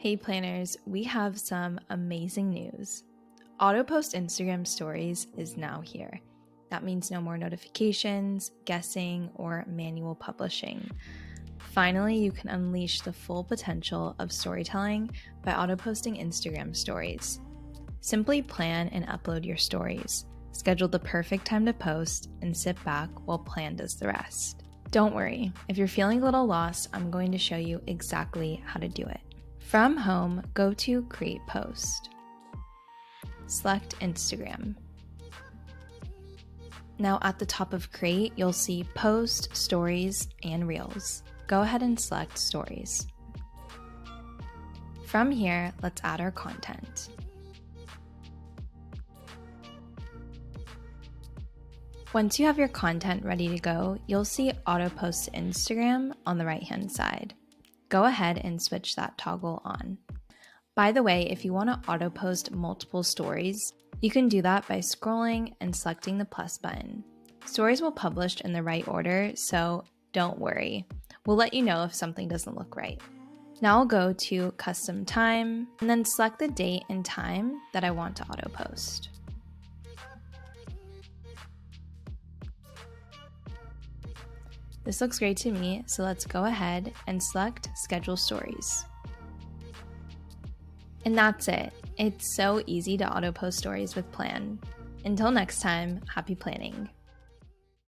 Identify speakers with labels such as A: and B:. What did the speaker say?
A: Hey planners, we have some amazing news. Auto post Instagram stories is now here. That means no more notifications, guessing, or manual publishing. Finally, you can unleash the full potential of storytelling by auto posting Instagram stories. Simply plan and upload your stories. Schedule the perfect time to post and sit back while Plann does the rest. Don't worry, if you're feeling a little lost, I'm going to show you exactly how to do it. From home, go to Create Post. Select Instagram. Now at the top of Create, you'll see Post, Stories, and Reels. Go ahead and select Stories. From here, let's add our content. Once you have your content ready to go, you'll see Auto Post to Instagram on the right-hand side. Go ahead and switch that toggle on. By the way, if you want to auto post multiple stories, you can do that by scrolling and selecting the plus button. Stories will publish in the right order, so don't worry. We'll let you know if something doesn't look right. Now I'll go to Custom Time and then select the date and time that I want to auto post. This looks great to me, so let's go ahead and select Schedule Stories. And that's it. It's so easy to auto post stories with Plann. Until next time, happy planning.